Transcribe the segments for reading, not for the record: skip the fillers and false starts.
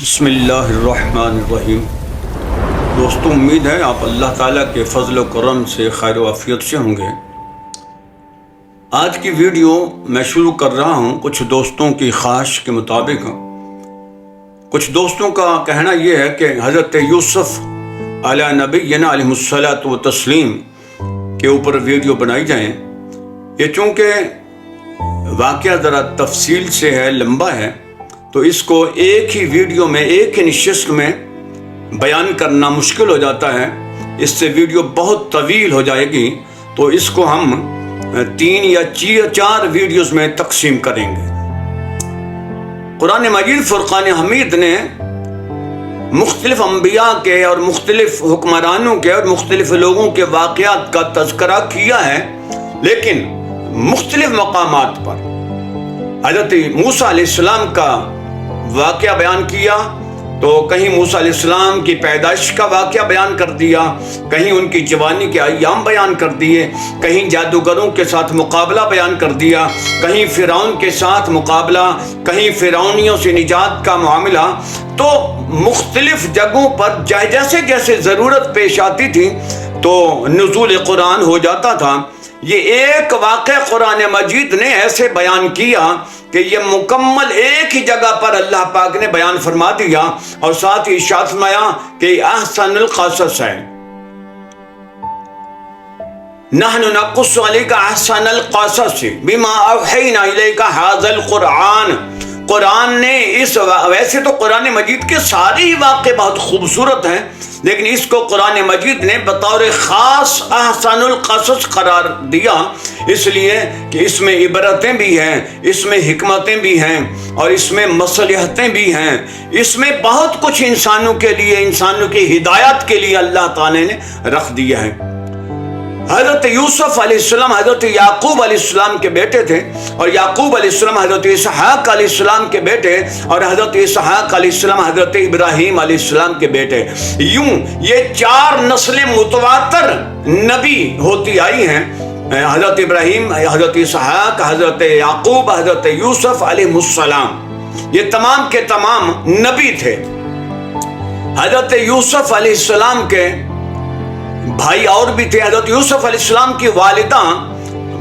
بسم اللہ الرحمن الرحیم۔ دوستوں، امید ہے آپ اللہ تعالیٰ کے فضل و کرم سے خیر و عافیت سے ہوں گے۔ آج کی ویڈیو میں شروع کر رہا ہوں کچھ دوستوں کی خواہش کے مطابق۔ کچھ دوستوں کا کہنا یہ ہے کہ حضرت یوسف علیہ نبینا علیہ الصلاۃ والتسلیم کے اوپر ویڈیو بنائی جائیں۔ یہ چونکہ واقعہ ذرا تفصیل سے ہے، لمبا ہے، تو اس کو ایک ہی ویڈیو میں، ایک ہی نشست میں بیان کرنا مشکل ہو جاتا ہے۔ اس سے ویڈیو بہت طویل ہو جائے گی، تو اس کو ہم 3 یا 4 ویڈیوز میں تقسیم کریں گے۔ قرآن مجید فرقان حمید نے مختلف انبیاء کے اور مختلف حکمرانوں کے اور مختلف لوگوں کے واقعات کا تذکرہ کیا ہے، لیکن مختلف مقامات پر۔ حضرت موسیٰ علیہ السلام کا واقعہ بیان کیا تو کہیں موسیٰ علیہ السلام کی پیدائش کا واقعہ بیان کر دیا، کہیں ان کی جوانی کے ایام بیان کر دیے، کہیں جادوگروں کے ساتھ مقابلہ بیان کر دیا، کہیں فرعون کے ساتھ مقابلہ، کہیں فرعونیوں سے نجات کا معاملہ۔ تو مختلف جگہوں پر جیسے جیسے ضرورت پیش آتی تھی تو نزول قرآن ہو جاتا تھا۔ یہ ایک واقعہ قرآن مجید نے ایسے بیان کیا کہ یہ مکمل ایک ہی جگہ پر اللہ پاک نے بیان فرما دیا، اور ساتھ ہی ارشاد فرمایا کہ احسن القصص ہے۔ نحن نقص علیک احسن القصص بما اوحینا الیک ھذا القرآن۔ قرآن نے ویسے تو قرآن مجید کے سارے ہی واقعے بہت خوبصورت ہیں، لیکن اس کو قرآن مجید نے بطور خاص احسن القصص قرار دیا، اس لیے کہ اس میں عبرتیں بھی ہیں، اس میں حکمتیں بھی ہیں، اور اس میں مصلحتیں بھی ہیں۔ اس میں بہت کچھ انسانوں کے لیے، انسانوں کی ہدایت کے لیے اللہ تعالی نے رکھ دیا ہے۔ حضرت یوسف علیہ السلام حضرت یعقوب علیہ السلام کے بیٹے تھے، اور یعقوب علیہ السلام حضرت اسحاق علیہ السلام کے بیٹے، اور حضرت اسحاق علیہ السلام حضرت ابراہیم علیہ السلام کے بیٹے۔ یوں یہ 4 نسلیں متواتر نبی ہوتی آئی ہیں، حضرت ابراہیم، حضرت اسحاق، حضرت یعقوب، حضرت یوسف علیہ السلام، یہ تمام کے تمام نبی تھے۔ حضرت یوسف علیہ السلام کے بھائی اور بھی تھے۔ حضرت یوسف علیہ السلام کی والدہ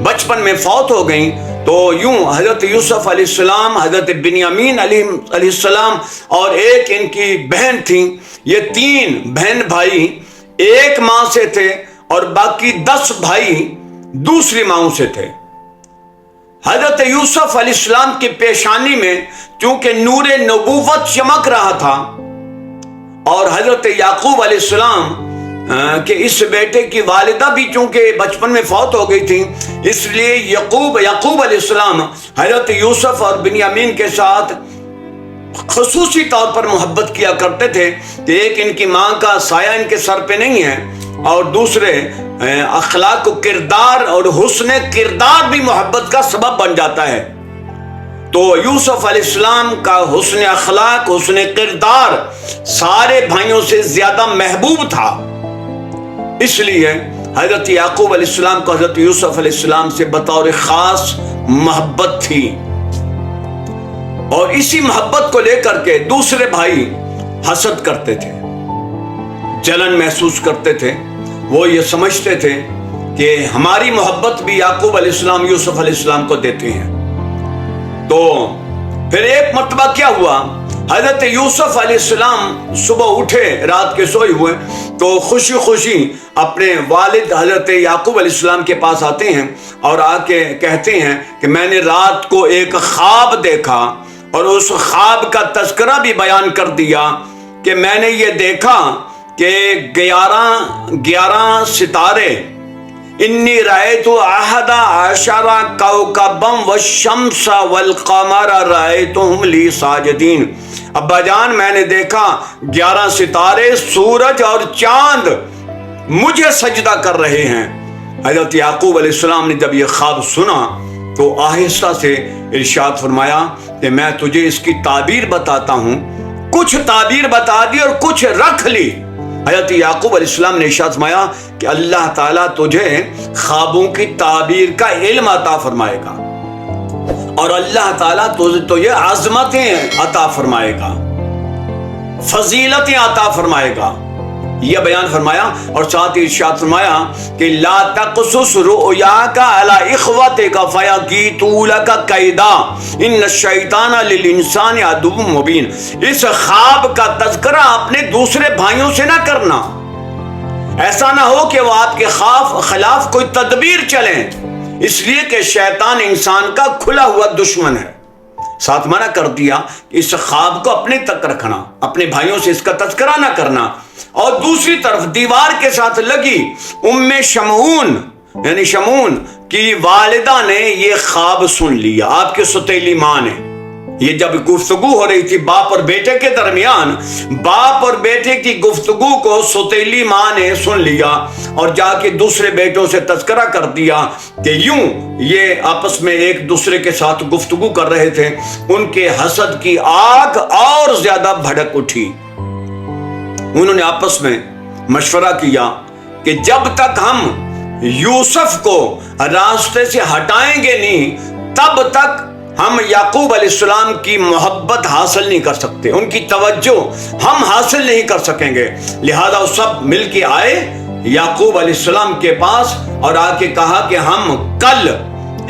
بچپن میں فوت ہو گئیں، تو یوں حضرت یوسف علیہ السلام، حضرت بنیامین علیہ السلام اور ایک ان کی بہن تھیں۔ یہ 3 بہن بھائی ایک ماں سے تھے، اور باقی 10 بھائی دوسری ماں سے تھے۔ حضرت یوسف علیہ السلام کی پیشانی میں چونکہ نور نبوت چمک رہا تھا، اور حضرت یعقوب علیہ السلام کہ اس بیٹے کی والدہ بھی چونکہ بچپن میں فوت ہو گئی تھی، اس لیے یعقوب علیہ السلام حضرت یوسف اور بنیامین کے ساتھ خصوصی طور پر محبت کیا کرتے تھے کہ ایک ان کی ماں کا سایہ ان کے سر پہ نہیں ہے، اور دوسرے اخلاق و کردار اور حسن کردار بھی محبت کا سبب بن جاتا ہے۔ تو یوسف علیہ السلام کا حسن اخلاق، حسن کردار سارے بھائیوں سے زیادہ محبوب تھا، اس لیے حضرت یعقوب علیہ السلام کو حضرت یوسف علیہ السلام سے بطور خاص محبت تھی، اور اسی محبت کو لے کر کے دوسرے بھائی حسد کرتے تھے، جلن محسوس کرتے تھے۔ وہ یہ سمجھتے تھے کہ ہماری محبت بھی یعقوب علیہ السلام یوسف علیہ السلام کو دیتے ہیں۔ تو پھر ایک مرتبہ کیا ہوا، حضرت یوسف علیہ السلام صبح اٹھے، رات کے سوئے ہوئے، تو خوشی خوشی اپنے والد حضرت یعقوب علیہ السلام کے پاس آتے ہیں، اور آ کے کہتے ہیں کہ میں نے رات کو ایک خواب دیکھا، اور اس خواب کا تذکرہ بھی بیان کر دیا کہ میں نے یہ دیکھا کہ 11 ستارے، انی رأیت 11 کوكبا والشمس والقمر رأیتهم لی ساجدین۔ ابا جان، میں نے دیکھا 11 ستارے، سورج اور چاند مجھے سجدہ کر رہے ہیں۔ حضرت یعقوب علیہ السلام نے جب یہ خواب سنا تو آہستہ سے ارشاد فرمایا کہ میں تجھے اس کی تعبیر بتاتا ہوں۔ کچھ تعبیر بتا دی اور کچھ رکھ لی۔ حضرت یعقوب علیہ السلام نے ارشاد فرمایا کہ اللہ تعالیٰ تجھے خوابوں کی تعبیر کا علم عطا فرمائے گا، اور اللہ تعالیٰ تجھے عظمتیں عطا فرمائے گا۔ فضیلتیں عطا فرمائے گا، یہ بیان فرمایا۔ اور ساتھ ہی ارشاد فرمایا کہ لا تقصص رؤیاک علی اخوتک فیکیدوا لک کیدا ان الشیطان للانسان عدو مبین۔ اس خواب کا تذکرہ اپنے دوسرے بھائیوں سے نہ کرنا، ایسا نہ ہو کہ وہ آپ کے خلاف کوئی تدبیر چلیں، اس لیے کہ شیطان انسان کا کھلا ہوا دشمن ہے۔ ساتھ منع کر دیا اس خواب کو اپنے تک رکھنا، اپنے بھائیوں سے اس کا تذکرہ نہ کرنا۔ اور دوسری طرف دیوار کے ساتھ لگی ام شمعون یعنی شمعون کی والدہ نے یہ خواب سن لیا، آپ کے ستیلی ماں نے۔ یہ جب گفتگو ہو رہی تھی باپ اور بیٹے کے درمیان، باپ اور بیٹے کی گفتگو کو ستیلی ماں نے سن لیا اور جا کے دوسرے بیٹوں سے تذکرہ کر دیا کہ یوں یہ آپس میں ایک دوسرے کے ساتھ گفتگو کر رہے تھے۔ ان کے حسد کی آگ اور زیادہ بھڑک اٹھی۔ انہوں نے آپس میں مشورہ کیا کہ جب تک ہم یوسف کو راستے سے ہٹائیں گے نہیں، تب تک ہم یعقوب علیہ السلام کی محبت حاصل نہیں کر سکتے، ان کی توجہ ہم حاصل نہیں کر سکیں گے۔ لہذا وہ سب مل کے آئے یعقوب علیہ السلام کے پاس اور آ کے کہا کہ ہم کل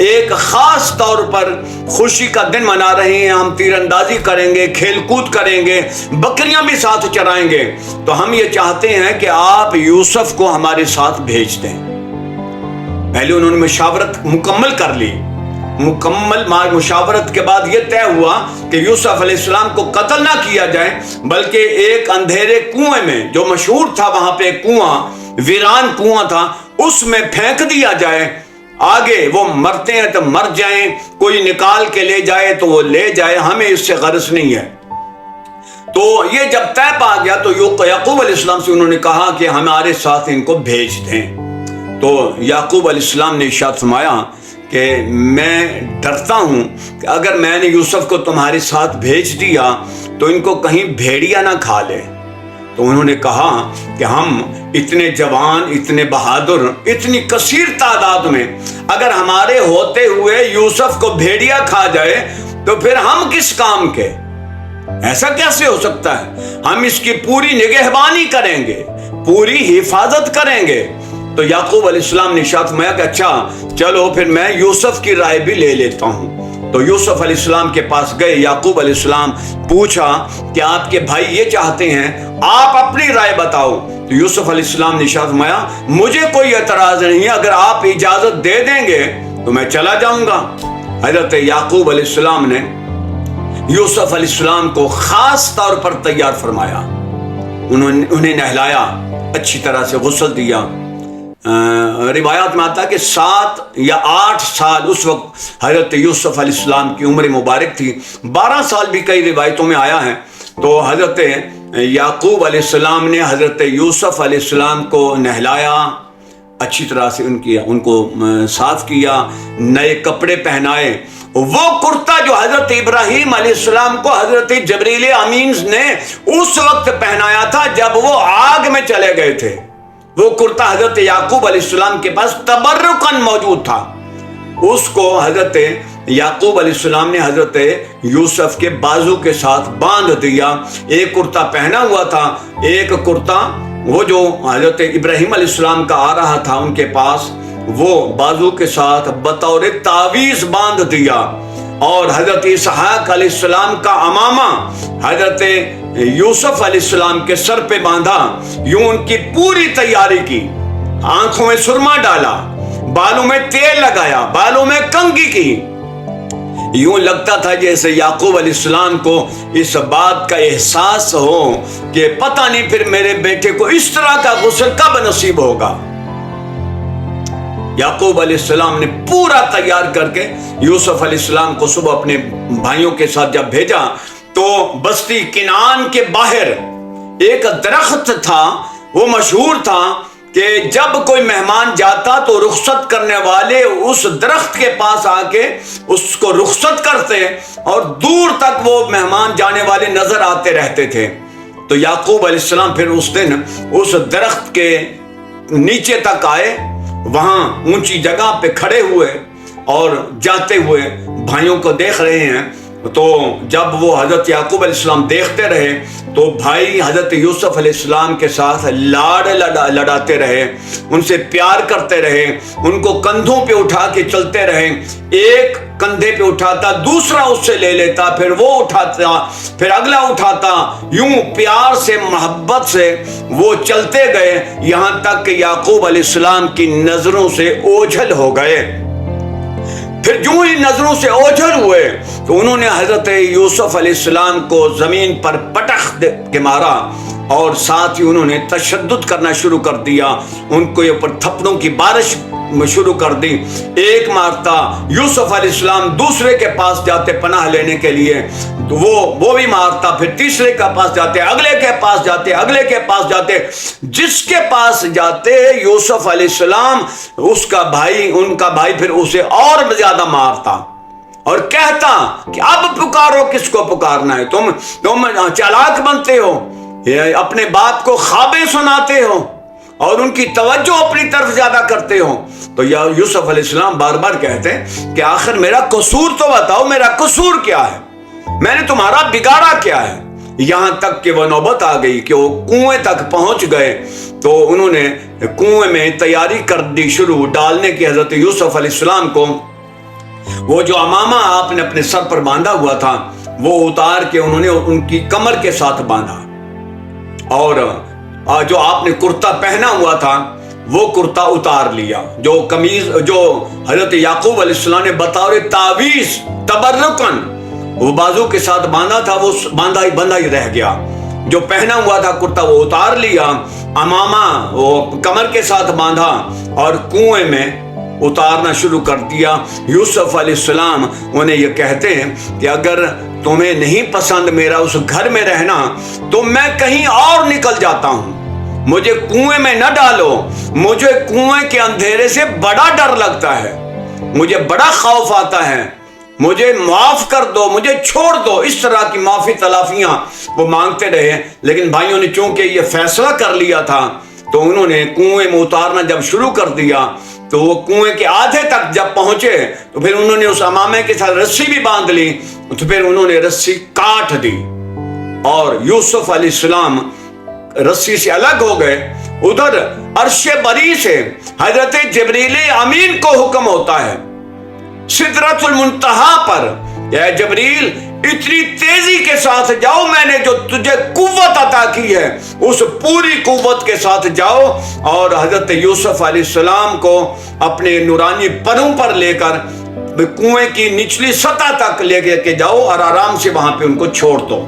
ایک خاص طور پر خوشی کا دن منا رہے ہیں، ہم تیر اندازی کریں گے، کھیل کود کریں گے، بکریاں بھی ساتھ چرائیں گے، تو ہم یہ چاہتے ہیں کہ آپ یوسف کو ہمارے ساتھ بھیج دیں۔ پہلے انہوں نے مشاورت مکمل کر لی، مکمل مشاورت کے بعد یہ طے ہوا کہ یوسف علیہ السلام کو قتل نہ کیا جائے، بلکہ ایک اندھیرے کنویں میں، جو مشہور تھا وہاں پہ کنواں، ویران کنواں تھا، اس میں پھینک دیا جائے۔ آگے وہ مرتے ہیں تو مر جائیں، کوئی نکال کے لے جائے تو وہ لے جائے، ہمیں اس سے غرض نہیں ہے۔ تو یہ جب طے پا گیا تو یعقوب علیہ السلام سے انہوں نے کہا کہ ہمارے ساتھ ان کو بھیج دیں۔ تو یعقوب علیہ السلام نے ارشاد فرمایا کہ میں ڈرتا ہوں کہ اگر میں نے یوسف کو تمہارے ساتھ بھیج دیا تو ان کو کہیں بھیڑیا نہ کھا لے۔ تو انہوں نے کہا کہ ہم اتنے جوان، اتنے بہادر، اتنی کثیر تعداد میں اگر ہمارے ہوتے ہوئے یوسف کو بھیڑیا کھا جائے تو پھر ہم کس کام کے؟ ایسا کیسے ہو سکتا ہے؟ ہم اس کی پوری نگہبانی کریں گے، پوری حفاظت کریں گے۔ تو یعقوب علیہ السلام نے ارشاد فرمایا کہ اچھا چلو پھر میں یوسف کی رائے بھی لے لیتا ہوں۔ تو یوسف علیہ السلام کے پاس گئے، یعقوب علیہ السلام پوچھا کہ آپ کے بھائی یہ چاہتے ہیں، آپ اپنی رائے بتاؤ۔ تو یوسف علیہ السلام نے ارشاد فرمایا مجھے کوئی اعتراض نہیں، اگر آپ اجازت دے دیں گے تو میں چلا جاؤں گا۔ حضرت یعقوب علیہ السلام نے یوسف علیہ السلام کو خاص طور پر تیار فرمایا، انہیں نہلایا، اچھی طرح سے غسل دیا۔ روایات میں آتا ہے کہ 7 یا 8 سال اس وقت حضرت یوسف علیہ السلام کی عمر مبارک تھی، 12 سال بھی کئی روایتوں میں آیا ہے۔ تو حضرت یعقوب علیہ السلام نے حضرت یوسف علیہ السلام کو نہلایا، اچھی طرح سے ان کو صاف کیا، نئے کپڑے پہنائے۔ وہ کرتا جو حضرت ابراہیم علیہ السلام کو حضرت جبریل امین نے اس وقت پہنایا تھا جب وہ آگ میں چلے گئے تھے، وہ کرتا حضرت یعقوب علیہ السلام کے پاس تبرکن موجود تھا، اس کو حضرت یعقوب علیہ السلام نے حضرت یوسف کے بازو کے ساتھ باندھ دیا۔ ایک کرتا پہنا ہوا تھا، ایک کرتا وہ جو حضرت ابراہیم علیہ السلام کا آ رہا تھا ان کے پاس، وہ بازو کے ساتھ بطور تعویذ باندھ دیا۔ اور حضرت اسحاق علیہ السلام کا امامہ حضرت یوسف علیہ السلام کے سر پہ باندھا، یوں ان کی پوری تیاری کی، آنکھوں میں سرما ڈالا، بالوں میں تیل لگایا، بالوں میں کنگھی کی۔ یوں لگتا تھا جیسے یعقوب علیہ السلام کو اس بات کا احساس ہو کہ پتہ نہیں پھر میرے بیٹے کو اس طرح کا غسل کب نصیب ہوگا۔ یعقوب علیہ السلام نے پورا تیار کر کے یوسف علیہ السلام کو صبح اپنے بھائیوں کے ساتھ جب بھیجا تو بستی کنعان کے باہر ایک درخت تھا، وہ مشہور تھا کہ جب کوئی مہمان جاتا تو رخصت کرنے والے اس درخت کے پاس آ کے اس کو رخصت کرتے اور دور تک وہ مہمان جانے والے نظر آتے رہتے تھے۔ تو یعقوب علیہ السلام پھر اس دن اس درخت کے نیچے تک آئے، وہاں اونچی جگہ پہ کھڑے ہوئے اور جاتے ہوئے بھائیوں کو دیکھ رہے ہیں تو جب وہ حضرت یعقوب علیہ السلام دیکھتے رہے تو بھائی حضرت یوسف علیہ السلام کے ساتھ لاڑ لڑاتے رہے، ان سے پیار کرتے رہے، ان کو کندھوں پہ اٹھا کے چلتے رہے، ایک کندھے پہ اٹھاتا دوسرا اس سے لے لیتا، پھر وہ اٹھاتا پھر اگلا اٹھاتا، یوں پیار سے محبت سے وہ چلتے گئے، یہاں تک کہ یعقوب علیہ السلام کی نظروں سے اوجھل ہو گئے۔ پھر جو ہی نظروں سے اوجھل ہوئے تو انہوں نے حضرت یوسف علیہ السلام کو زمین پر پٹخ کے مارا، اور ساتھ ہی انہوں نے تشدد کرنا شروع کر دیا، ان کو اوپر تھپڑوں کی بارش شروع کر دی۔ ایک مارتا یوسف علیہ السلام دوسرے کے پاس جاتے پناہ لینے کے لیے، تو وہ بھی مارتا، پھر تیسرے کے پاس جاتے، اگلے کے پاس جاتے، اگلے کے پاس جاتے، جس کے پاس جاتے یوسف علیہ السلام اس کا بھائی، ان کا بھائی پھر اسے اور زیادہ مارتا اور کہتا کہ اب پکارو کس کو پکارنا ہے، تم چالاک بنتے ہو، اپنے باپ کو خوابیں سناتے ہو اور ان کی توجہ اپنی طرف زیادہ کرتے ہو۔ تو یوسف علیہ السلام بار بار کہتے ہیں کہ آخر میرا قصور تو بتاؤ، میرا قصور کیا ہے، میں نے تمہارا بگاڑا کیا ہے؟ یہاں تک کہ وہ نوبت آ گئی کہ وہ کنویں تک پہنچ گئے، تو انہوں نے کنویں میں تیاری کر دی شروع ڈالنے کی حضرت یوسف علیہ السلام کو۔ وہ جو امامہ آپ نے اپنے سر پر باندھا ہوا تھا وہ اتار کے انہوں نے ان کی کمر کے ساتھ باندھا، اور جو آپ نے کرتا پہنا ہوا تھا وہ کرتا اتار لیا، جو قمیض جو حضرت یعقوب علیہ السلام نے بطور تعویذ تبرکن وہ بازو کے ساتھ باندھا تھا، وہ بندھا ہی رہ گیا۔ جو پہنا ہوا تھا کرتا وہ اتار لیا، امامہ وہ کمر کے ساتھ باندھا اور کنویں میں اتارنا شروع کر دیا۔ یوسف علیہ السلام انہیں یہ کہتے ہیں کہ اگر تمہیں نہیں پسند میرا اس گھر میں رہنا تو میں کہیں اور نکل جاتا ہوں، مجھے کنویں میں نہ ڈالو، مجھے کنویں کے اندھیرے سے بڑا ڈر لگتا ہے، مجھے بڑا خوف آتا ہے، مجھے معاف کر دو، مجھے چھوڑ دو۔ اس طرح کی معافی تلافیاں وہ مانگتے رہے، لیکن بھائیوں نے چونکہ یہ فیصلہ کر لیا تھا تو انہوں نے کنویں میں اتارنا جب شروع کر دیا تو وہ کنویں کے آدھے تک جب پہنچے تو پھر انہوں نے اس امامے کے ساتھ رسی بھی باندھ لی، تو پھر انہوں نے رسی کاٹ دی اور یوسف علیہ السلام رسی سے الگ ہو گئے۔ ادھر عرش بری سے حضرت جبریل امین کو حکم ہوتا ہے سدرۃ المنتہا پر، اے جبریل اتنی تیزی کے ساتھ جاؤ، میں نے جو تجھے قوت عطا کی ہے اس پوری قوت کے ساتھ جاؤ، اور حضرت یوسف علیہ السلام کو اپنے نورانی پروں پر لے کر کنویں کی نچلی سطح تک لے کے جاؤ اور آرام سے وہاں پہ ان کو چھوڑ دو۔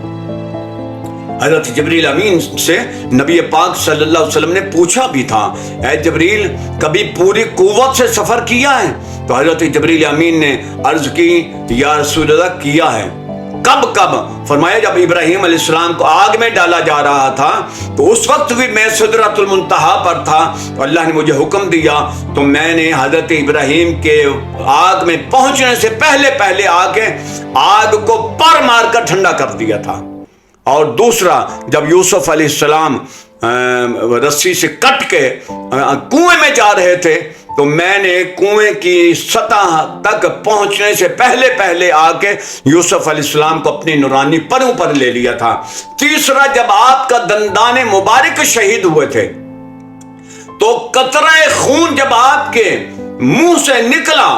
حضرت جبریل امین سے نبی پاک صلی اللہ علیہ وسلم نے پوچھا بھی تھا، اے جبریل کبھی پوری قوت سے سفر کیا ہے؟ تو حضرت جبریل امین نے عرض کی یا رسول اللہ کیا ہے۔ کب؟ فرمایا جب ابراہیم علیہ السلام کو آگ میں ڈالا جا رہا تھا تو اس وقت بھی میں سدرۃ المنتہا پر تھا، تو اللہ نے مجھے حکم دیا تو میں نے حضرت ابراہیم کے آگ میں پہنچنے سے پہلے آ کے آگ کو پر مار کر ٹھنڈا کر دیا تھا۔ اور دوسرا جب یوسف علیہ السلام رسی سے کٹ کے کنویں میں جا رہے تھے تو میں نے کنویں کی سطح تک پہنچنے سے پہلے آ کے یوسف علیہ السلام کو اپنی نورانی پروں پر لے لیا تھا۔ تیسرا جب آپ کا دندان مبارک شہید ہوئے تھے تو قطرہ خون جب آپ کے منہ سے نکلا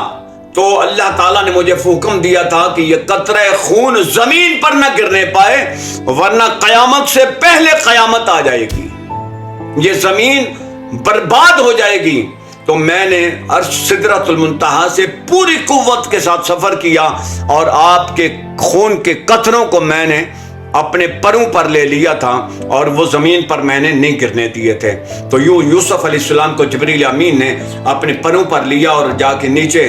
تو اللہ تعالیٰ نے مجھے حکم دیا تھا کہ یہ قطرہ خون زمین پر نہ گرنے پائے ورنہ قیامت سے پہلے قیامت آ جائے گی، یہ زمین برباد ہو جائے گی۔ تو میں نے سدرۃ المنتہا سے پوری قوت کے ساتھ سفر کیا اور آپ کے خون کے قطروں کو میں نے اپنے پروں پر لے لیا تھا اور وہ زمین پر میں نے نہیں گرنے دیے تھے۔ تو یوں یوسف علیہ السلام کو جبریل امین نے اپنے پروں پر لیا اور جا کے نیچے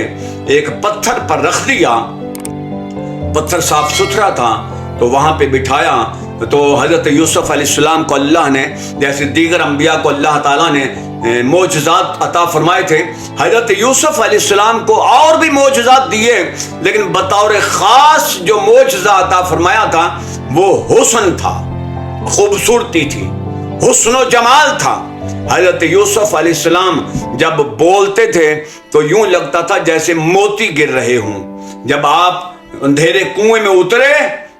ایک پتھر پر رکھ دیا، پتھر صاف ستھرا تھا تو وہاں پہ بٹھایا۔ تو حضرت یوسف علیہ السلام کو اللہ نے جیسے دیگر انبیاء کو اللہ تعالیٰ نے معجزات عطا فرمائے تھے، حضرت یوسف علیہ السلام کو اور بھی معجزات دیے، لیکن بطور خاص جو معجزہ عطا فرمایا تھا وہ حسن تھا، خوبصورتی تھی، حسن و جمال تھا۔ حضرت یوسف علیہ السلام جب بولتے تھے تو یوں لگتا تھا جیسے موتی گر رہے ہوں، جب آپ اندھیرے کنویں میں اترے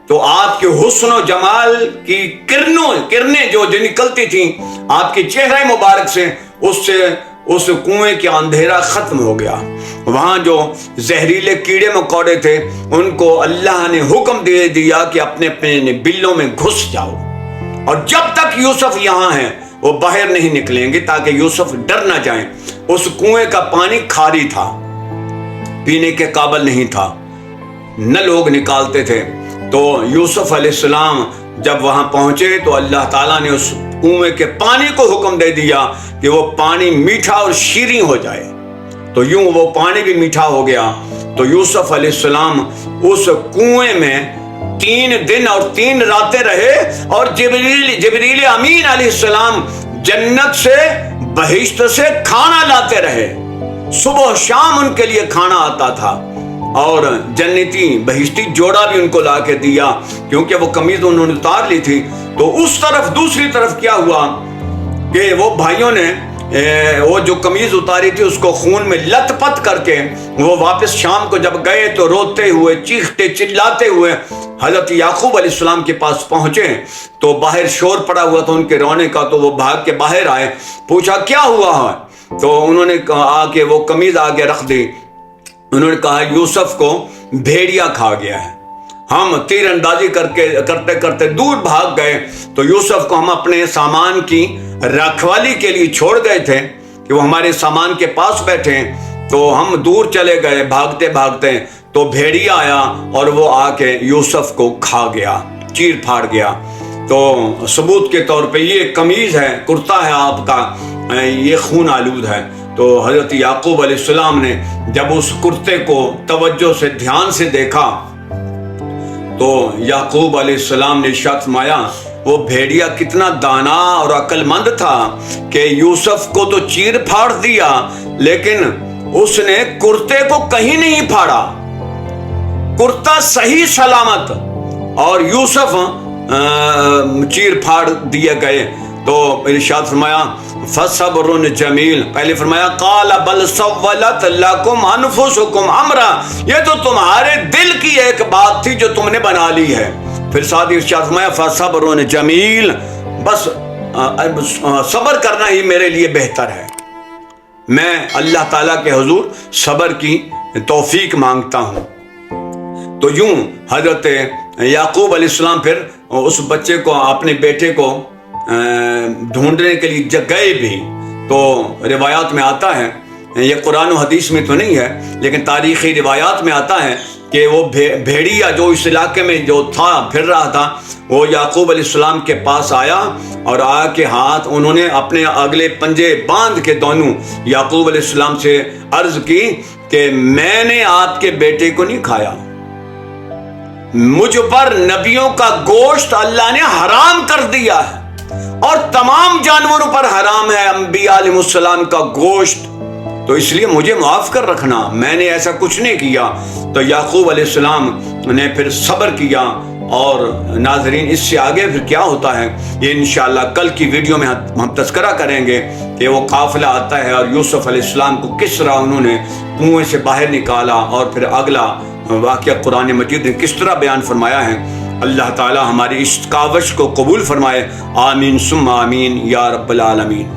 تو آپ کے حسن و جمال کی کرنیں جو نکلتی تھیں آپ کے چہرہ مبارک سے اس کنویں کا اندھیرا ختم ہو گیا. وہاں جو زہریلے کیڑے مکوڑے تھے ان کو اللہ نے حکم دے دیا کہ اپنے اپنے بلوں میں گھس جاؤ، اور جب تک یوسف یہاں ہیں وہ باہر نہیں نکلیں گے تاکہ یوسف ڈر نہ جائیں. اس کنویں کا پانی کھاری تھا، پینے کے قابل نہیں تھا، نہ لوگ نکالتے تھے. تو یوسف علیہ السلام جب وہاں پہنچے تو اللہ تعالیٰ نے اس کنویں کے پانی کو حکم دے دیا کہ وہ پانی میٹھا اور شیریں ہو جائے. تو یوں وہ پانی بھی میٹھا ہو گیا. تو یوسف علیہ السلام اس کنویں میں 3 دن اور 3 راتیں رہے، اور جبریل امین علیہ السلام جنت سے بہشت سے کھانا لاتے رہے. صبح شام ان کے لیے کھانا آتا تھا، اور جنتی بہشتی جوڑا بھی ان کو لا کے دیا کیونکہ وہ قمیض انہوں نے اتار لی تھی. تو اس طرف دوسری طرف کیا ہوا کہ وہ بھائیوں نے وہ جو قمیض اتاری تھی اس کو خون میں لت پت کر کے وہ واپس شام کو جب گئے تو روتے ہوئے چیختے چلاتے ہوئے حضرت یعقوب علیہ السلام کے پاس پہنچے. تو باہر شور پڑا ہوا تھا ان کے رونے کا. تو وہ بھاگ کے باہر آئے، پوچھا کیا ہوا ہے؟ تو انہوں نے کہا کہ وہ قمیض آگے رکھ دی. انہوں نے کہا یوسف کو بھیڑیا کھا گیا ہے. ہم تیر اندازی کرتے کرتے دور بھاگ گئے. تو یوسف کو ہم اپنے سامان کی رکھوالی کے لیے چھوڑ گئے تھے کہ وہ ہمارے سامان کے پاس بیٹھے. تو ہم دور چلے گئے بھاگتے بھاگتے، تو بھیڑیا آیا اور وہ آ کے یوسف کو کھا گیا، چیر پھاڑ گیا. تو ثبوت کے طور پہ یہ قمیض ہے، کرتا ہے آپ کا، یہ خون آلود ہے. تو حضرت یعقوب علیہ السلام نے جب اس کرتے کو توجہ سے دھیان سے دیکھا تو یعقوب علیہ السلام نے ارشاد فرمایا وہ بھیڑیا کتنا دانا اور عقل مند تھا کہ یوسف کو تو چیر پھاڑ دیا لیکن اس نے کرتے کو کہیں نہیں پھاڑا. کرتا صحیح سلامت اور یوسف چیر پھاڑ دیے گئے. تو ارشاد فرمایا فصبر جمیل، پہلے فرمایا قال بل سولت لکم انفسکم امرا، یہ تو تمہارے دل کی ایک بات تھی جو تم نے بنا لی ہے. پھر ساتھ ارشاد فرمایا فصبر جمیل، بس صبر کرنا ہی میرے لیے بہتر ہے. میں اللہ تعالیٰ کے حضور صبر کی توفیق مانگتا ہوں. تو یوں حضرت یعقوب علیہ السلام پھر اس بچے کو، اپنے بیٹے کو ڈھونڈنے کے لیے گئے بھی. تو روایات میں آتا ہے، یہ قرآن و حدیث میں تو نہیں ہے لیکن تاریخی روایات میں آتا ہے کہ وہ بھیڑیا جو اس علاقے میں جو تھا پھر رہا تھا وہ یعقوب علیہ السلام کے پاس آیا اور آ کے ہاتھ انہوں نے اپنے اگلے پنجے باندھ کے دونوں یعقوب علیہ السلام سے عرض کی کہ میں نے آپ کے بیٹے کو نہیں کھایا، مجھ پر نبیوں کا گوشت اللہ نے حرام کر دیا ہے اور تمام جانوروں پر حرام ہے انبیاء علیہ السلام کا گوشت، تو اس لیے مجھے معاف کر رکھنا، میں نے ایسا کچھ نہیں کیا. تو یعقوب علیہ السلام نے پھر صبر کیا. اور ناظرین اس سے آگے پھر کیا ہوتا ہے یہ انشاءاللہ کل کی ویڈیو میں ہم تذکرہ کریں گے کہ وہ قافلہ آتا ہے اور یوسف علیہ السلام کو کس طرح انہوں نے کنویں سے باہر نکالا اور پھر اگلا واقعہ قرآن مجید نے کس طرح بیان فرمایا ہے. اللہ تعالی ہماری اس کاوش کو قبول فرمائے. آمین ثم آمین یا رب العالمین.